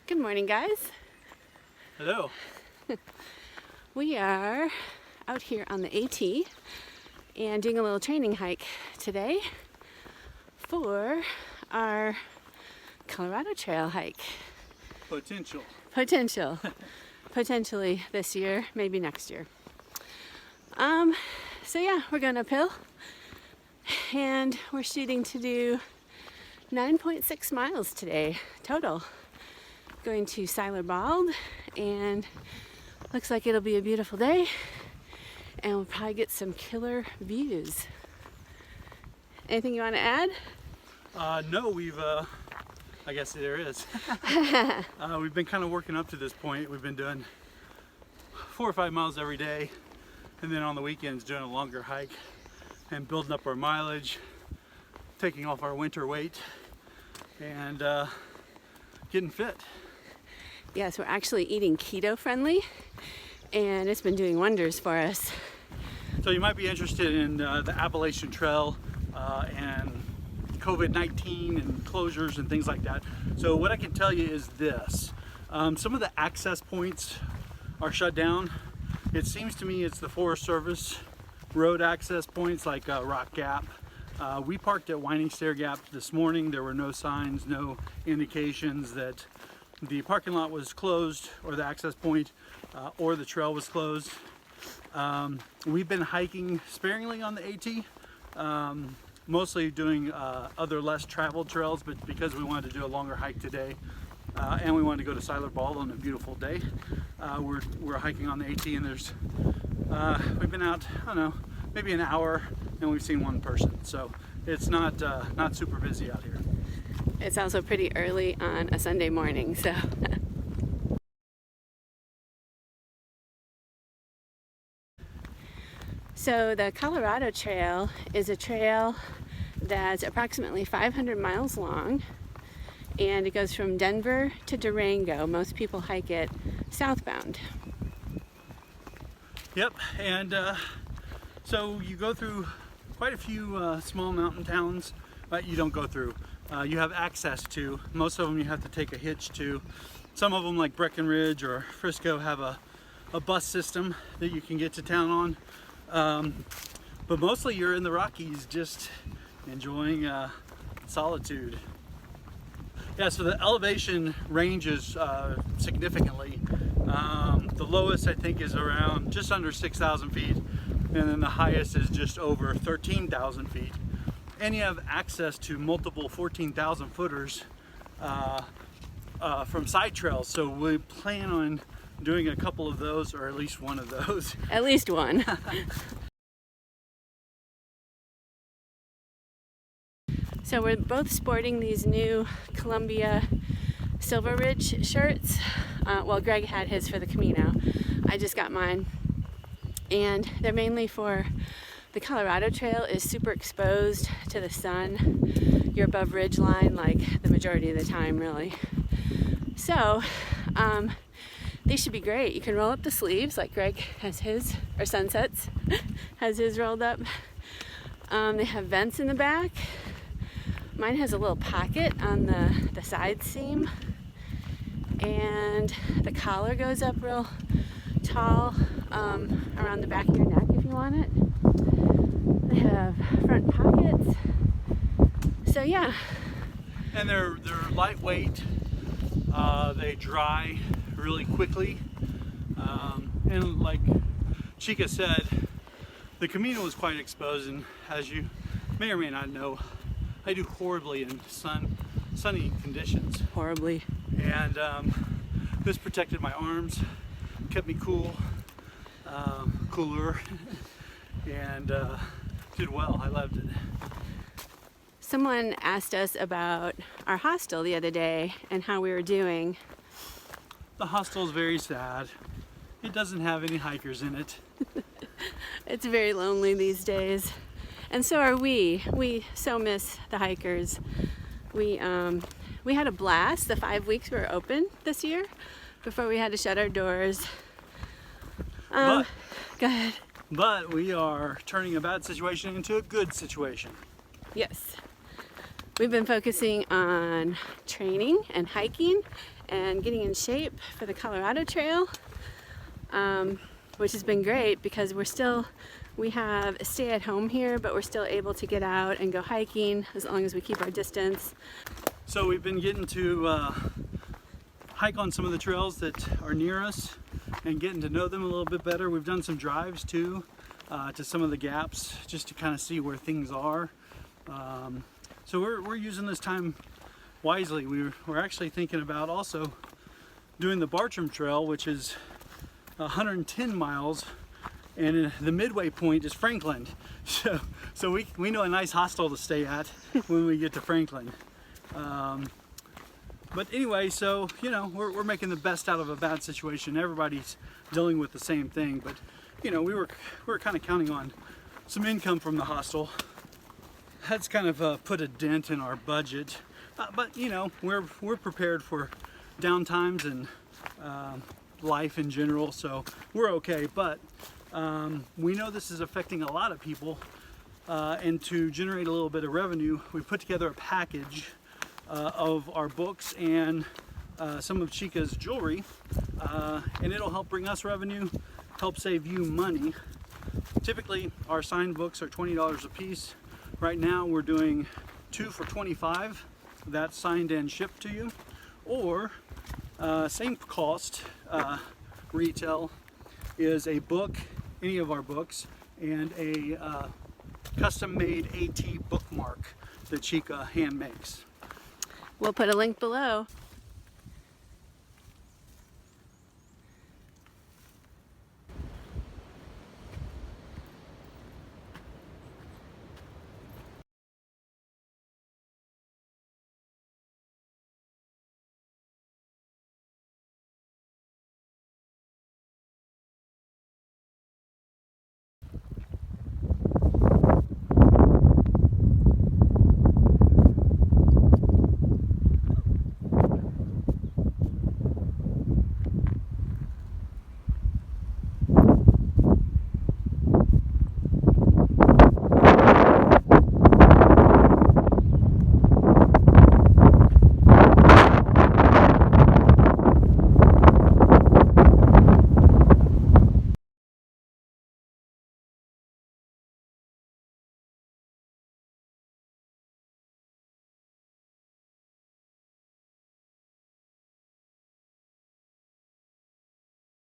Good morning, guys. Hello. We are out here on the AT and doing a little training hike today for our Colorado Trail hike. Potentially this year, maybe next year. So yeah, we're going uphill and we're shooting to do 9.6 miles today total. Going to Seiler Bald, and looks like it'll be a beautiful day and we'll probably get some killer views. Anything you want to add? No, I guess there is. We've been kind of working up to this point. We've been doing 4 or 5 miles every day, and then on the weekends doing a longer hike and building up our mileage, taking off our winter weight, and getting fit. Yes, we're actually eating keto friendly, and it's been doing wonders for us. So you might be interested in the Appalachian Trail and COVID-19 and closures and things like that. So what I can tell you is this. Some of the access points are shut down. It seems to me it's the Forest Service road access points like Rock Gap. We parked at Winding Stair Gap this morning. There were no signs, no indications that the parking lot was closed or the access point or the trail was closed. We've been hiking sparingly on the AT, mostly doing other less traveled trails, but because we wanted to do a longer hike today and we wanted to go to Seiler Bald on a beautiful day, we're hiking on the AT, and we've been out, I don't know, maybe an hour, and we've seen one person. So it's not super busy out here. It's also pretty early on a Sunday morning, so. So the Colorado Trail is a trail that's approximately 500 miles long, and it goes from Denver to Durango. Most people hike it southbound. Yep, and so you go through quite a few small mountain towns, but you don't go through. You have access to. Most of them you have to take a hitch to. Some of them, like Breckenridge or Frisco, have a bus system that you can get to town on. But mostly you're in the Rockies just enjoying solitude. Yeah, so the elevation ranges significantly. The lowest I think is around just under 6,000 feet, and then the highest is just over 13,000 feet. And you have access to multiple 14,000 footers from side trails. So we plan on doing a couple of those, or at least one of those. At least one. So we're both sporting these new Columbia Silver Ridge shirts. Well, Greg had his for the Camino. I just got mine. And they're mainly for the Colorado Trail is super exposed to the sun. You're above ridge line like the majority of the time, really. So these should be great. You can roll up the sleeves like Greg has his, or Sunsets has his rolled up. They have vents in the back. Mine has a little pocket on the side seam, and the collar goes up real tall around the back of your neck if you want it. They have front pockets. So yeah. And they're lightweight. They dry really quickly. And like Chica said, the Camino was quite exposed, and as you may or may not know, I do horribly in sunny conditions. Horribly. And this protected my arms, kept me cool, cooler, and did well. I loved it. Someone asked us about our hostel the other day and how we were doing. The hostel is very sad. It doesn't have any hikers in it. It's very lonely these days. And so are we. We so miss the hikers. We had a blast the 5 weeks we were open this year before we had to shut our doors. Go ahead. But we are turning a bad situation into a good situation. Yes. We've been focusing on training and hiking and getting in shape for the Colorado Trail, which has been great because we have a stay at home here, but we're still able to get out and go hiking as long as we keep our distance. So we've been getting to hike on some of the trails that are near us and getting to know them a little bit better. We've done some drives too to some of the gaps just to kind of see where things are. So we're using this time wisely. We're actually thinking about also doing the Bartram Trail, which is 110 miles, and the midway point is Franklin. So we know a nice hostel to stay at when we get to Franklin. But anyway, so you know, we're making the best out of a bad situation. Everybody's dealing with the same thing, but you know, we were kind of counting on some income from the hostel. That's kind of put a dent in our budget, but you know, we're prepared for downtimes and life in general, so we're okay. But we know this is affecting a lot of people, and to generate a little bit of revenue, we put together a package of our books and some of Chica's jewelry, and it'll help bring us revenue, help save you money. Typically our signed books are $20 a piece. Right now we're doing 2 for $25. That's signed and shipped to you. Or same cost, retail, is a book, any of our books, and a custom made AT bookmark that Chica hand makes. We'll put a link below.